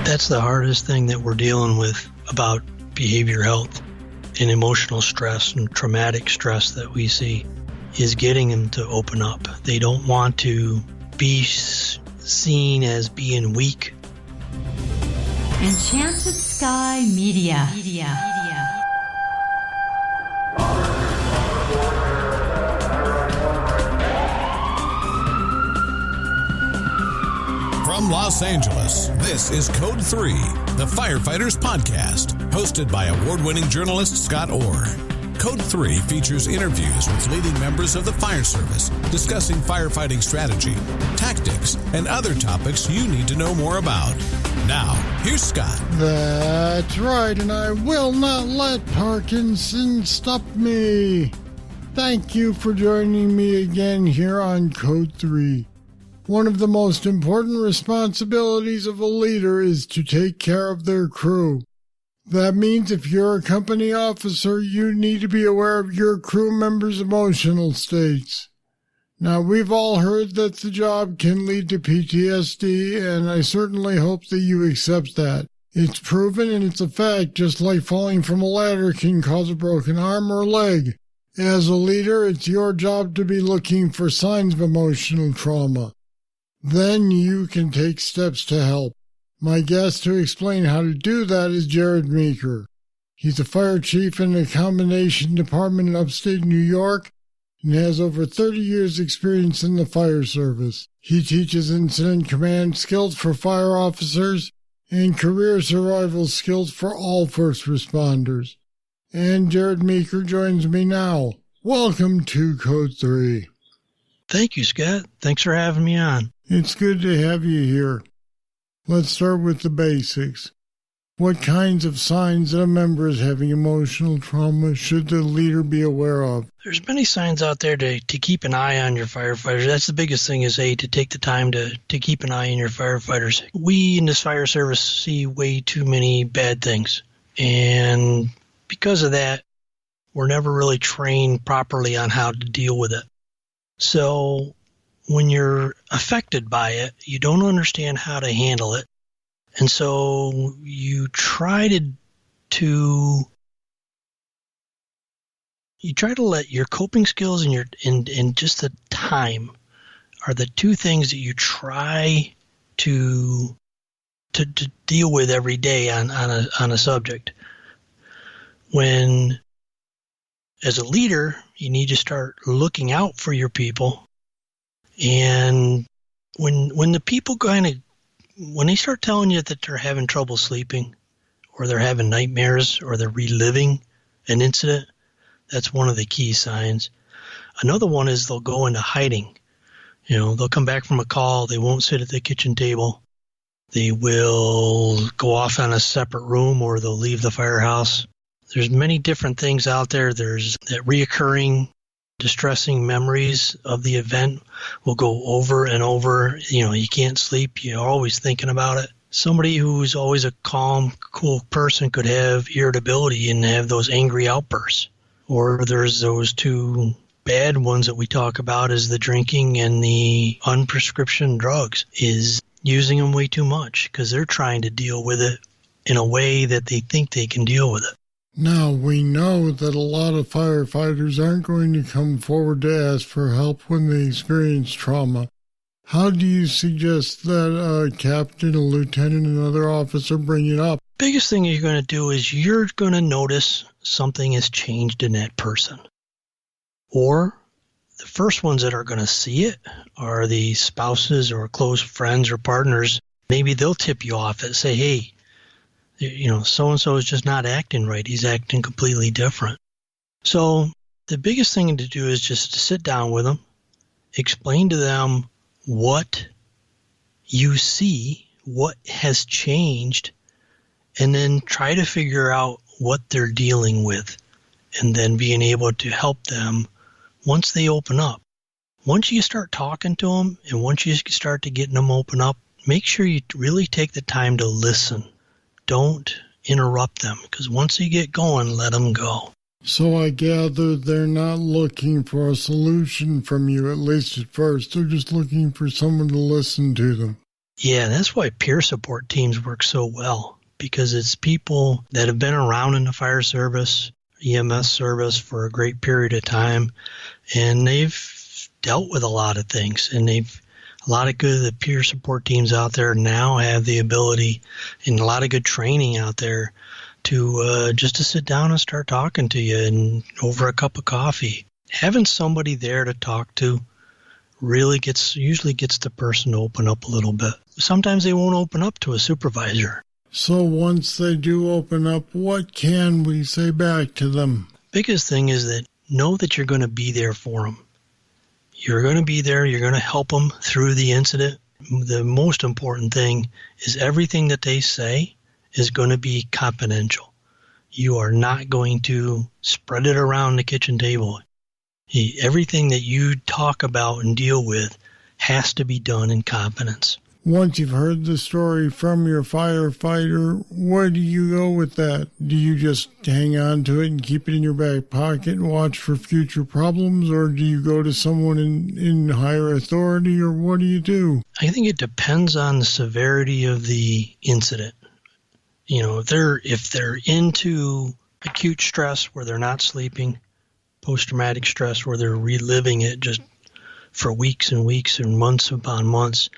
That's the hardest thing that we're dealing with about behavior health and emotional stress and traumatic stress that we see is getting them to open up. They don't want to be seen as being weak. Enchanted Sky Media. From Los Angeles, this is Code 3, the Firefighters Podcast, hosted by award-winning journalist Scott Orr. Code 3 features interviews with leading members of the fire service, discussing firefighting strategy, tactics, and other topics you need to know more about. Now, here's Scott. That's right, and I will not let Parkinson stop me. Thank you for joining me again here on Code 3. One of the most important responsibilities of a leader is to take care of their crew. That means if you're a company officer, you need to be aware of your crew members' emotional states. Now, we've all heard that the job can lead to PTSD, and I certainly hope that you accept that. It's proven and it's a fact, just like falling from a ladder can cause a broken arm or leg. As a leader, it's your job to be looking for signs of emotional trauma. Then you can take steps to help. My guest to explain how to do that is Jared Meeker. He's a fire chief in a combination department in upstate New York and has over 30 years' experience in the fire service. He teaches incident command skills for fire officers and career survival skills for all first responders. And Jared Meeker joins me now. Welcome to Code 3. Thank you, Scott. Thanks for having me on. It's good to have you here. Let's start with the basics. What kinds of signs that a member is having emotional trauma should the leader be aware of? There's many signs out there to keep an eye on your firefighters. That's the biggest thing is, to take the time to keep an eye on your firefighters. We in this fire service see way too many bad things. And because of that, we're never really trained properly on how to deal with it. So when you're affected by it, you don't understand how to handle it. And so you try to let your coping skills and just the time are the two things that you try to deal with every day on a subject. When as a leader, you need to start looking out for your people. And when the people when they start telling you that they're having trouble sleeping, or they're having nightmares, or they're reliving an incident, that's one of the key signs. Another one is they'll go into hiding. They'll come back from a call. They won't sit at the kitchen table. They will go off in a separate room, or they'll leave the firehouse. There's many different things out there. There's that reoccurring distressing memories of the event will go over and over. You can't sleep. You're always thinking about it. Somebody who's always a calm, cool person could have irritability and have those angry outbursts. Or there's those two bad ones that we talk about is the drinking and the unprescription drugs, is using them way too much because they're trying to deal with it in a way that they think they can deal with it. Now, we know that a lot of firefighters aren't going to come forward to ask for help when they experience trauma. How do you suggest that a captain, a lieutenant, another officer bring it up? Biggest thing you're going to do is you're going to notice something has changed in that person. Or the first ones that are going to see it are the spouses or close friends or partners. Maybe they'll tip you off and say, hey, so-and-so is just not acting right. He's acting completely different. So the biggest thing to do is just to sit down with them, explain to them what you see, what has changed, and then try to figure out what they're dealing with, and then being able to help them once they open up. Once you start talking to them, and once you start to getting them open up, make sure you really take the time to listen. Don't interrupt them, because once they get going, let them go. So I gather they're not looking for a solution from you, at least at first. They're just looking for someone to listen to them. Yeah, that's why peer support teams work so well, because it's people that have been around in the fire service, EMS service for a great period of time, and they've dealt with a lot of things, and a lot of good the peer support teams out there now have the ability, and a lot of good training out there to just to sit down and start talking to you and over a cup of coffee. Having somebody there to talk to usually gets the person to open up a little bit. Sometimes they won't open up to a supervisor. So once they do open up, what can we say back to them? Biggest thing is that know that you're going to be there for them. You're going to be there. You're going to help them through the incident. The most important thing is everything that they say is going to be confidential. You are not going to spread it around the kitchen table. Everything that you talk about and deal with has to be done in confidence. Once you've heard the story from your firefighter, where do you go with that? Do you just hang on to it and keep it in your back pocket and watch for future problems, or do you go to someone in higher authority, or what do you do? I think it depends on the severity of the incident. You know, if they're into acute stress where they're not sleeping, post-traumatic stress where they're reliving it just for weeks and weeks and months upon months,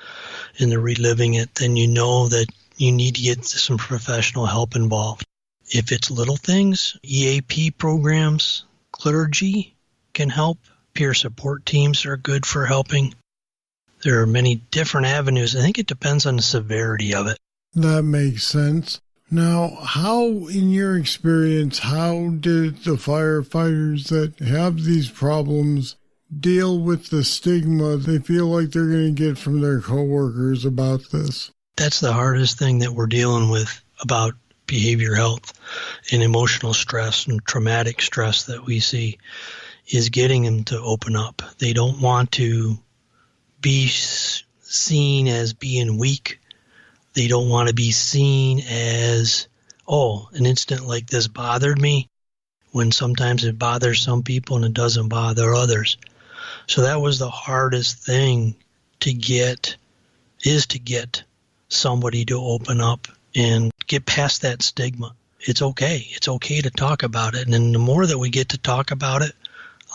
and they're reliving it, then you know that you need to get some professional help involved. If it's little things, EAP programs, clergy can help. Peer support teams are good for helping. There are many different avenues. I think it depends on the severity of it. That makes sense. Now, in your experience, how did the firefighters that have these problems deal with the stigma they feel like they're going to get from their coworkers about this? That's the hardest thing that we're dealing with about behavior health and emotional stress and traumatic stress that we see is getting them to open up. They don't want to be seen as being weak. They don't want to be seen as, an incident like this bothered me, when sometimes it bothers some people and it doesn't bother others. So that was the hardest thing to get somebody to open up and get past that stigma. It's okay. It's okay to talk about it. And then the more that we get to talk about it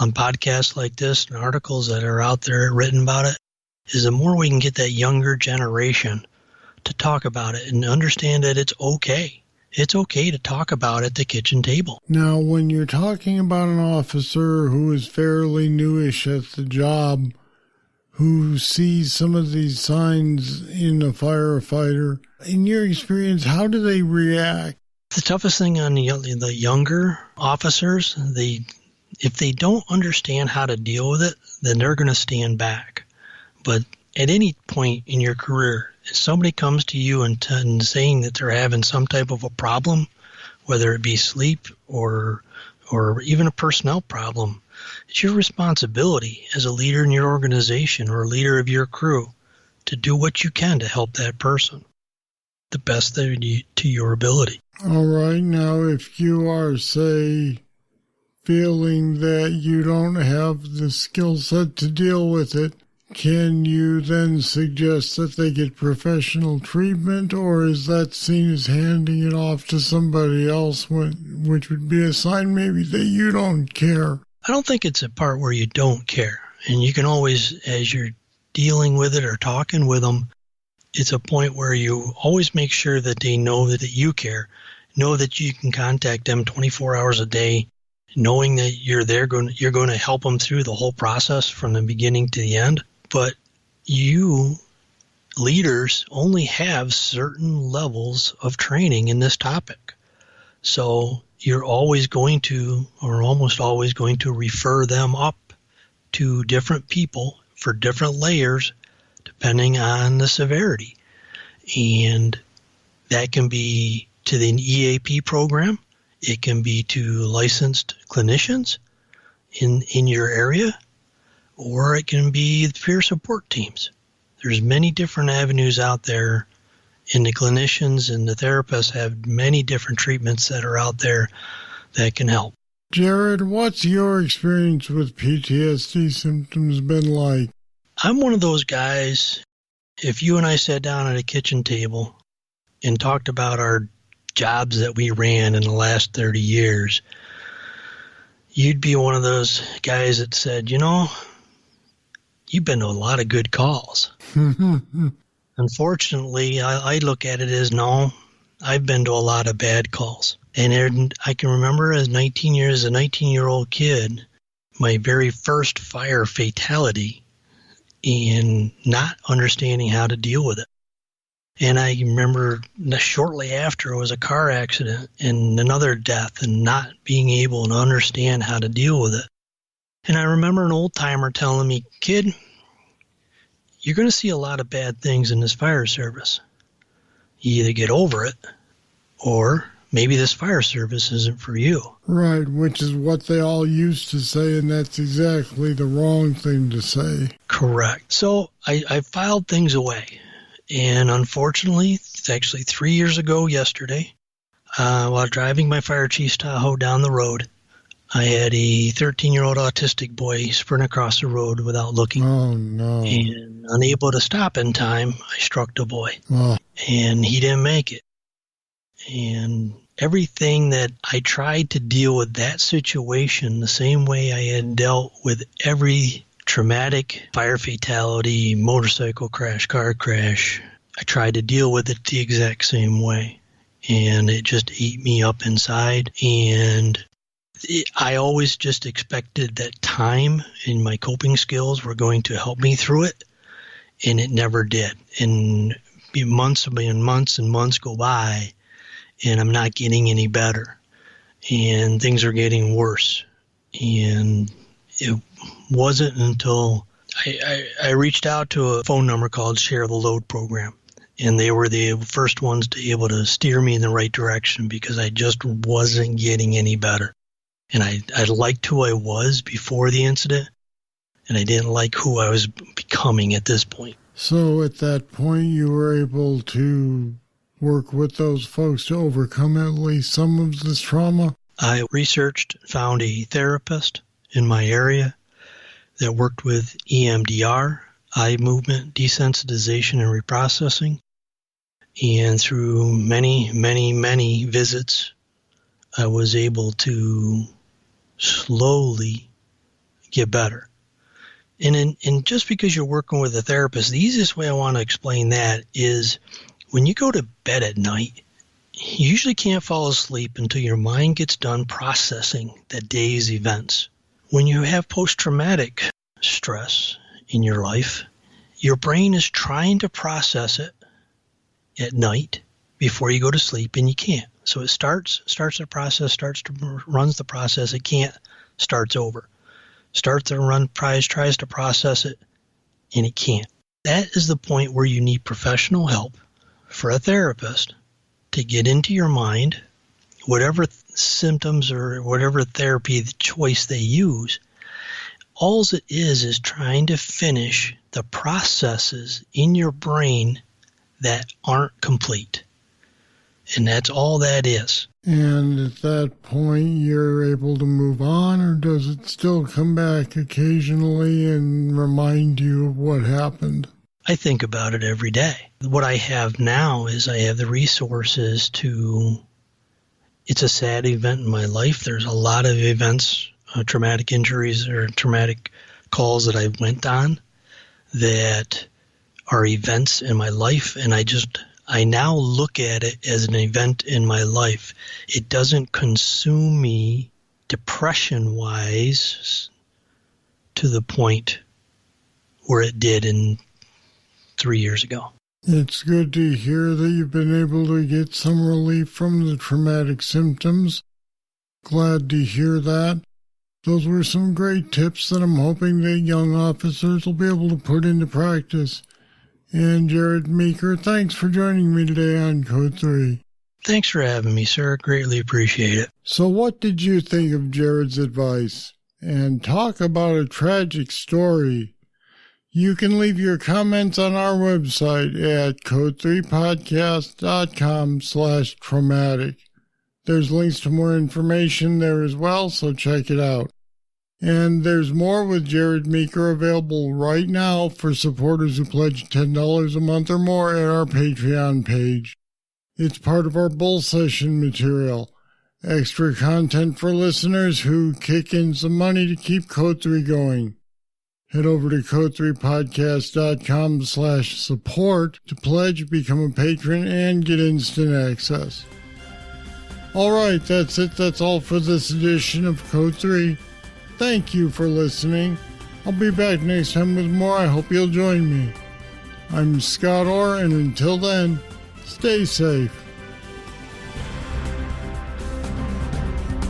on podcasts like this and articles that are out there written about it, is the more we can get that younger generation to talk about it and understand that it's okay. It's okay to talk about it at the kitchen table. Now, when you're talking about an officer who is fairly newish at the job, who sees some of these signs in a firefighter, in your experience, how do they react? The toughest thing on the younger officers, if they don't understand how to deal with it, then they're going to stand back. But at any point in your career, if somebody comes to you and saying that they're having some type of a problem, whether it be sleep or even a personnel problem, it's your responsibility as a leader in your organization or a leader of your crew to do what you can to help that person the best to your ability. All right. Now, if you are, say, feeling that you don't have the skill set to deal with it, can you then suggest that they get professional treatment, or is that seen as handing it off to somebody else, which would be a sign maybe that you don't care? I don't think it's a part where you don't care. And you can always, as you're dealing with it or talking with them, it's a point where you always make sure that they know that you care, know that you can contact them 24 hours a day, knowing that you're going to help them through the whole process from the beginning to the end. But you, leaders, only have certain levels of training in this topic. So you're always going to, or almost always going to, refer them up to different people for different layers, depending on the severity. And that can be to the EAP program. It can be to licensed clinicians in your area, or it can be the peer support teams. There's many different avenues out there, and the clinicians and the therapists have many different treatments that are out there that can help. Jared, what's your experience with PTSD symptoms been like? I'm one of those guys If you and I sat down at a kitchen table and talked about our jobs that we ran in the last 30 years, you'd be one of those guys that said, you've been to a lot of good calls. Unfortunately, I look at it as, no, I've been to a lot of bad calls. And I can remember as a 19-year-old kid, my very first fire fatality and not understanding how to deal with it. And I remember shortly after it was a car accident and another death and not being able to understand how to deal with it. And I remember an old timer telling me, kid, you're going to see a lot of bad things in this fire service. You either get over it or maybe this fire service isn't for you. Right, which is what they all used to say, and that's exactly the wrong thing to say. Correct. So I filed things away. And unfortunately, it's actually 3 years ago yesterday, while driving my fire chief's Tahoe down the road, I had a 13-year-old autistic boy sprint across the road without looking. Oh, no. And unable to stop in time, I struck the boy. Oh. And he didn't make it. And everything that I tried to deal with that situation the same way I had dealt with every traumatic fire fatality, motorcycle crash, car crash, I tried to deal with it the exact same way. And it just ate me up inside. And I always just expected that time and my coping skills were going to help me through it. And it never did. And months and months go by, and I'm not getting any better. And things are getting worse. And it wasn't until I reached out to a phone number called Share the Load program. And they were the first ones to be able to steer me in the right direction because I just wasn't getting any better. And I liked who I was before the incident, and I didn't like who I was becoming at this point. So at that point, you were able to work with those folks to overcome at least some of this trauma? I researched, found a therapist in my area that worked with EMDR, eye movement desensitization and reprocessing. And through many visits, I was able to slowly get better. And just because you're working with a therapist, the easiest way I want to explain that is when you go to bed at night, you usually can't fall asleep until your mind gets done processing that day's events. When you have post-traumatic stress in your life, your brain is trying to process it at night before you go to sleep, and you can't. So it starts the process, runs the process. It can't, starts over. Starts to run, tries to process it, and it can't. That is the point where you need professional help for a therapist to get into your mind, whatever symptoms or whatever therapy the choice they use. All it is trying to finish the processes in your brain that aren't complete. And that's all that is. And at that point, you're able to move on, or does it still come back occasionally and remind you of what happened? I think about it every day. What I have now is I have the resources to, it's a sad event in my life. There's a lot of events, traumatic injuries or traumatic calls that I went on that are events in my life, and I now look at it as an event in my life. It doesn't consume me depression-wise to the point where it did in 3 years ago. It's good to hear that you've been able to get some relief from the traumatic symptoms. Glad to hear that. Those were some great tips that I'm hoping that young officers will be able to put into practice. And Jared Meeker, thanks for joining me today on Code 3. Thanks for having me, sir. Greatly appreciate it. So what did you think of Jared's advice? And talk about a tragic story. You can leave your comments on our website at code3podcast.com/traumatic. There's links to more information there as well, so check it out. And there's more with Jared Meeker available right now for supporters who pledge $10 a month or more at our Patreon page. It's part of our Bull Session material. Extra content for listeners who kick in some money to keep Code 3 going. Head over to code3podcast.com/support to pledge, become a patron, and get instant access. All right, that's it. That's all for this edition of Code 3. Thank you for listening. I'll be back next time with more. I hope you'll join me. I'm Scott Orr, and until then, stay safe.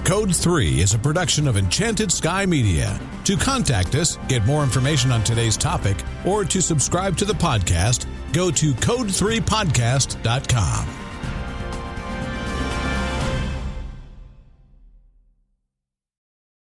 Code 3 is a production of Enchanted Sky Media. To contact us, get more information on today's topic, or to subscribe to the podcast, go to code3podcast.com.